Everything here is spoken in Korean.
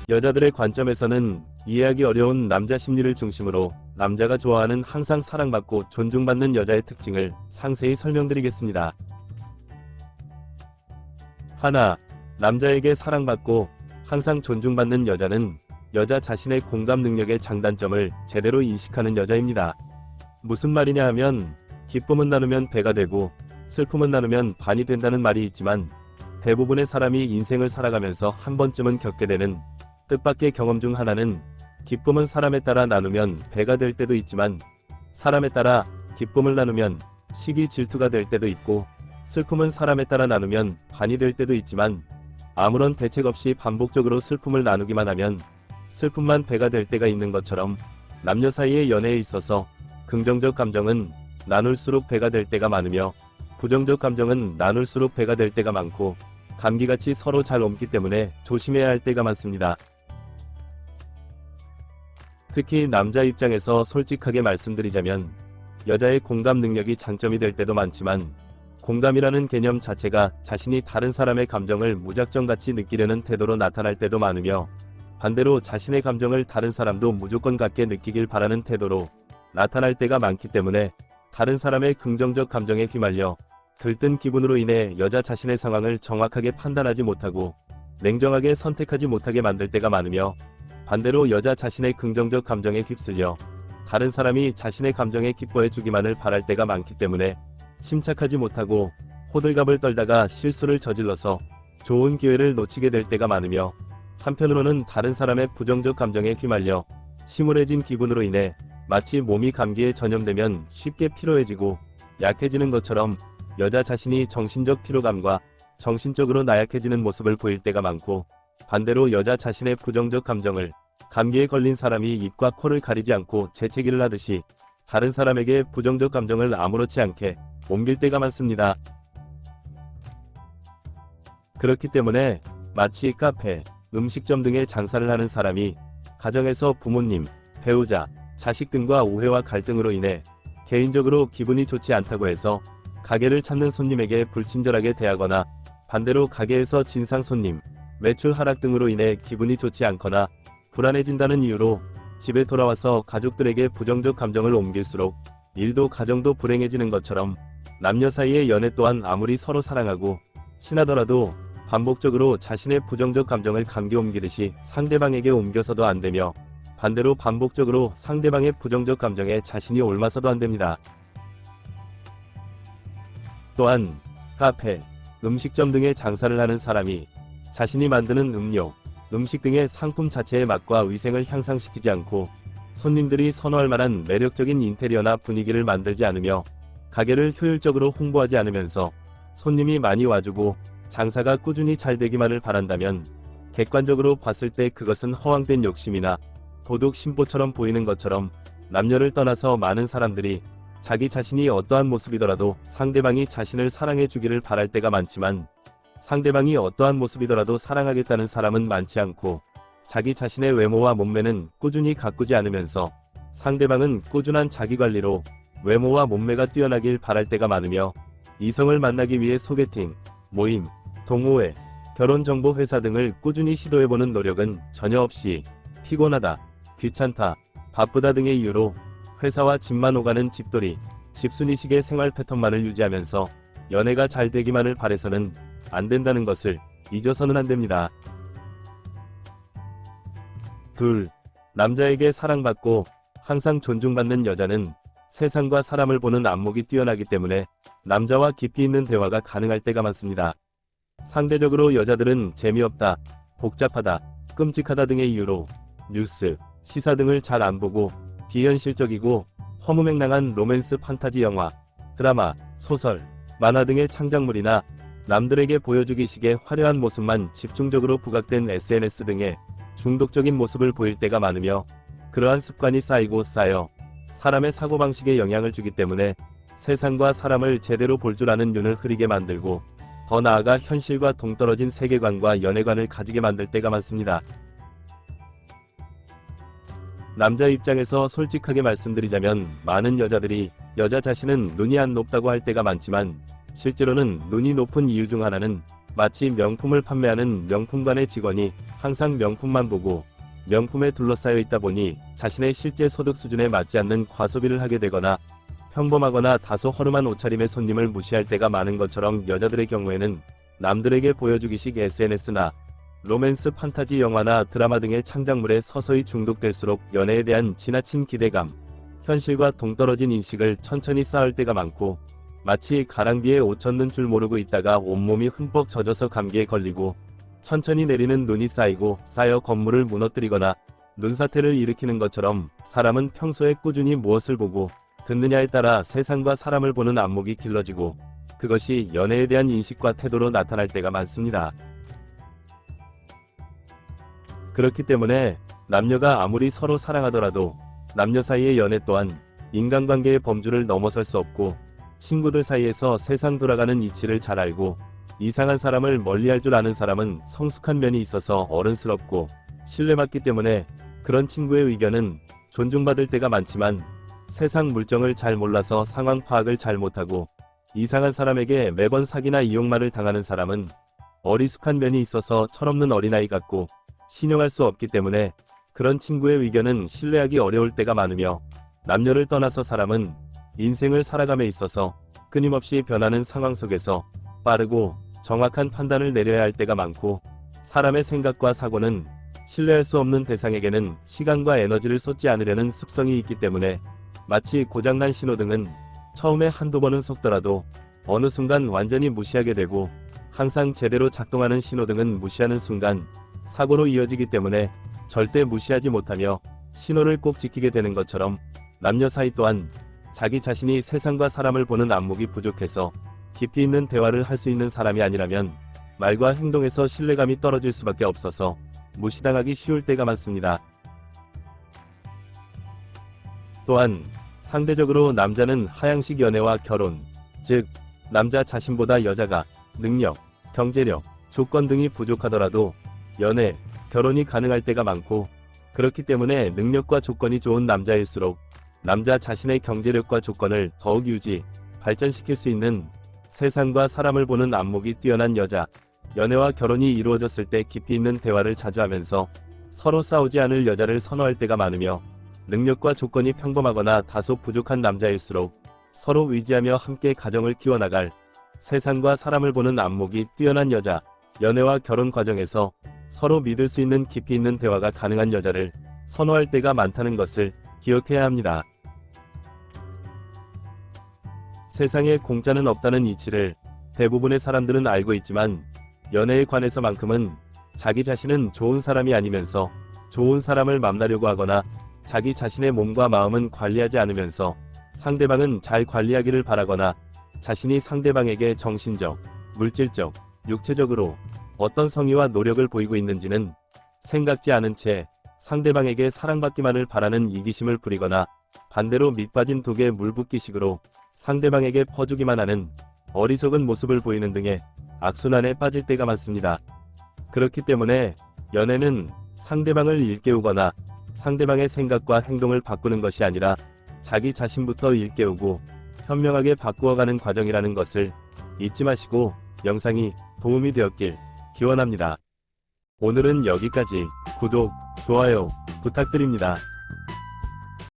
여자들의 관점에서는 이해하기 어려운 남자 심리를 중심으로 남자가 좋아하는 항상 사랑받고 존중받는 여자의 특징을 상세히 설명드리겠습니다. 하나, 남자에게 사랑받고 항상 존중받는 여자는 여자 자신의 공감 능력의 장단점을 제대로 인식하는 여자입니다. 무슨 말이냐 하면 기쁨은 나누면 배가 되고 슬픔은 나누면 반이 된다는 말이 있지만 대부분의 사람이 인생을 살아가면서 한 번쯤은 겪게 되는 뜻밖의 경험 중 하나는 기쁨은 사람에 따라 나누면 배가 될 때도 있지만 사람에 따라 기쁨을 나누면 시기 질투가 될 때도 있고 슬픔은 사람에 따라 나누면 반이 될 때도 있지만 아무런 대책 없이 반복적으로 슬픔을 나누기만 하면 슬픔만 배가 될 때가 있는 것처럼 남녀 사이의 연애에 있어서 긍정적 감정은 나눌수록 배가 될 때가 많으며 부정적 감정은 나눌수록 배가 될 때가 많고 감기같이 서로 잘 옮기 때문에 조심해야 할 때가 많습니다. 특히 남자 입장에서 솔직하게 말씀드리자면 여자의 공감 능력이 장점이 될 때도 많지만 공감이라는 개념 자체가 자신이 다른 사람의 감정을 무작정같이 느끼려는 태도로 나타날 때도 많으며 반대로 자신의 감정을 다른 사람도 무조건 같게 느끼길 바라는 태도로 나타날 때가 많기 때문에 다른 사람의 긍정적 감정에 휘말려 들뜬 기분으로 인해 여자 자신의 상황을 정확하게 판단하지 못하고 냉정하게 선택하지 못하게 만들 때가 많으며 반대로 여자 자신의 긍정적 감정에 휩쓸려 다른 사람이 자신의 감정에 기뻐해 주기만을 바랄 때가 많기 때문에 침착하지 못하고 호들갑을 떨다가 실수를 저질러서 좋은 기회를 놓치게 될 때가 많으며 한편으로는 다른 사람의 부정적 감정에 휘말려 침울해진 기분으로 인해 마치 몸이 감기에 전염되면 쉽게 피로해지고 약해지는 것처럼 여자 자신이 정신적 피로감과 정신적으로 나약해지는 모습을 보일 때가 많고 반대로 여자 자신의 부정적 감정을 감기에 걸린 사람이 입과 코를 가리지 않고 재채기를 하듯이 다른 사람에게 부정적 감정을 아무렇지 않게 옮길 때가 많습니다. 그렇기 때문에 마치 카페, 음식점 등의 장사를 하는 사람이 가정에서 부모님, 배우자, 자식 등과 오해와 갈등으로 인해 개인적으로 기분이 좋지 않다고 해서 가게를 찾는 손님에게 불친절하게 대하거나 반대로 가게에서 진상 손님, 매출 하락 등으로 인해 기분이 좋지 않거나 불안해진다는 이유로 집에 돌아와서 가족들에게 부정적 감정을 옮길수록 일도 가정도 불행해지는 것처럼 남녀 사이의 연애 또한 아무리 서로 사랑하고 친하더라도 반복적으로 자신의 부정적 감정을 감기 옮기듯이 상대방에게 옮겨서도 안되며 반대로 반복적으로 상대방의 부정적 감정에 자신이 옮아서도 안됩니다. 또한 카페, 음식점 등의 장사를 하는 사람이 자신이 만드는 음료, 음식 등의 상품 자체의 맛과 위생을 향상시키지 않고 손님들이 선호할 만한 매력적인 인테리어나 분위기를 만들지 않으며 가게를 효율적으로 홍보하지 않으면서 손님이 많이 와주고 장사가 꾸준히 잘 되기만을 바란다면 객관적으로 봤을 때 그것은 허황된 욕심이나 도둑 심보처럼 보이는 것처럼 남녀를 떠나서 많은 사람들이 자기 자신이 어떠한 모습이더라도 상대방이 자신을 사랑해 주기를 바랄 때가 많지만 상대방이 어떠한 모습이더라도 사랑하겠다는 사람은 많지 않고 자기 자신의 외모와 몸매는 꾸준히 가꾸지 않으면서 상대방은 꾸준한 자기관리로 외모와 몸매가 뛰어나길 바랄 때가 많으며 이성을 만나기 위해 소개팅, 모임, 동호회, 결혼정보회사 등을 꾸준히 시도해보는 노력은 전혀 없이 피곤하다, 귀찮다, 바쁘다 등의 이유로 회사와 집만 오가는 집돌이, 집순이식의 생활 패턴만을 유지하면서 연애가 잘 되기만을 바래서는 안 된다는 것을 잊어서는 안 됩니다. 둘, 남자에게 사랑받고 항상 존중받는 여자는 세상과 사람을 보는 안목이 뛰어나기 때문에 남자와 깊이 있는 대화가 가능할 때가 많습니다. 상대적으로 여자들은 재미없다, 복잡하다, 끔찍하다 등의 이유로 뉴스, 시사 등을 잘 안 보고 비현실적이고 허무맹랑한 로맨스 판타지 영화, 드라마, 소설, 만화 등의 창작물이나 남들에게 보여주기식의 화려한 모습만 집중적으로 부각된 SNS 등의 중독적인 모습을 보일 때가 많으며 그러한 습관이 쌓이고 쌓여 사람의 사고방식에 영향을 주기 때문에 세상과 사람을 제대로 볼 줄 아는 눈을 흐리게 만들고 더 나아가 현실과 동떨어진 세계관과 연애관을 가지게 만들 때가 많습니다. 남자 입장에서 솔직하게 말씀드리자면 많은 여자들이 여자 자신은 눈이 안 높다고 할 때가 많지만 실제로는 눈이 높은 이유 중 하나는 마치 명품을 판매하는 명품관의 직원이 항상 명품만 보고 명품에 둘러싸여 있다 보니 자신의 실제 소득 수준에 맞지 않는 과소비를 하게 되거나 평범하거나 다소 허름한 옷차림의 손님을 무시할 때가 많은 것처럼, 여자들의 경우에는 남들에게 보여주기식 SNS나 로맨스 판타지 영화나 드라마 등의 창작물에 서서히 중독될수록 연애에 대한 지나친 기대감, 현실과 동떨어진 인식을 천천히 쌓을 때가 많고, 마치 가랑비에 옷 젖는 줄 모르고 있다가 온몸이 흠뻑 젖어서 감기에 걸리고 천천히 내리는 눈이 쌓여 건물을 무너뜨리거나 눈사태를 일으키는 것처럼, 사람은 평소에 꾸준히 무엇을 보고 듣느냐에 따라 세상과 사람을 보는 안목이 길러지고 그것이 연애에 대한 인식과 태도로 나타날 때가 많습니다. 그렇기 때문에 남녀가 아무리 서로 사랑하더라도 남녀 사이의 연애 또한 인간관계의 범주를 넘어설 수 없고, 친구들 사이에서 세상 돌아가는 이치를 잘 알고 이상한 사람을 멀리할 줄 아는 사람은 성숙한 면이 있어서 어른스럽고 신뢰받기 때문에 그런 친구의 의견은 존중받을 때가 많지만, 세상 물정을 잘 몰라서 상황 파악을 잘 못하고 이상한 사람에게 매번 사기나 이용말을 당하는 사람은 어리숙한 면이 있어서 철없는 어린아이 같고 신용할 수 없기 때문에 그런 친구의 의견은 신뢰하기 어려울 때가 많으며, 남녀를 떠나서 사람은 인생을 살아감에 있어서 끊임없이 변하는 상황 속에서 빠르고 정확한 판단을 내려야 할 때가 많고, 사람의 생각과 사고는 신뢰할 수 없는 대상에게는 시간과 에너지를 쏟지 않으려는 습성이 있기 때문에, 마치 고장난 신호등은 처음에 한두 번은 속더라도 어느 순간 완전히 무시하게 되고, 항상 제대로 작동하는 신호등은 무시하는 순간 사고로 이어지기 때문에 절대 무시하지 못하며 신호를 꼭 지키게 되는 것처럼, 남녀 사이 또한 자기 자신이 세상과 사람을 보는 안목이 부족해서 깊이 있는 대화를 할 수 있는 사람이 아니라면 말과 행동에서 신뢰감이 떨어질 수밖에 없어서 무시당하기 쉬울 때가 많습니다. 또한 상대적으로 남자는 하향식 연애와 결혼, 즉 남자 자신보다 여자가 능력, 경제력, 조건 등이 부족하더라도 연애, 결혼이 가능할 때가 많고, 그렇기 때문에 능력과 조건이 좋은 남자일수록 남자 자신의 경제력과 조건을 더욱 유지, 발전시킬 수 있는 세상과 사람을 보는 안목이 뛰어난 여자, 연애와 결혼이 이루어졌을 때 깊이 있는 대화를 자주 하면서 서로 싸우지 않을 여자를 선호할 때가 많으며, 능력과 조건이 평범하거나 다소 부족한 남자일수록 서로 의지하며 함께 가정을 키워나갈 세상과 사람을 보는 안목이 뛰어난 여자, 연애와 결혼 과정에서 서로 믿을 수 있는 깊이 있는 대화가 가능한 여자를 선호할 때가 많다는 것을 기억해야 합니다. 세상에 공짜는 없다는 이치를 대부분의 사람들은 알고 있지만, 연애에 관해서만큼은 자기 자신은 좋은 사람이 아니면서 좋은 사람을 만나려고 하거나 자기 자신의 몸과 마음은 관리하지 않으면서 상대방은 잘 관리하기를 바라거나, 자신이 상대방에게 정신적, 물질적, 육체적으로 어떤 성의와 노력을 보이고 있는지는 생각지 않은 채 상대방에게 사랑받기만을 바라는 이기심을 부리거나, 반대로 밑빠진 독에 물 붓기식으로 상대방에게 퍼주기만 하는 어리석은 모습을 보이는 등의 악순환에 빠질 때가 많습니다. 그렇기 때문에 연애는 상대방을 일깨우거나 상대방의 생각과 행동을 바꾸는 것이 아니라 자기 자신부터 일깨우고 현명하게 바꾸어가는 과정이라는 것을 잊지 마시고, 영상이 도움이 되었길 기원합니다. 오늘은 여기까지. 구독, 좋아요 부탁드립니다.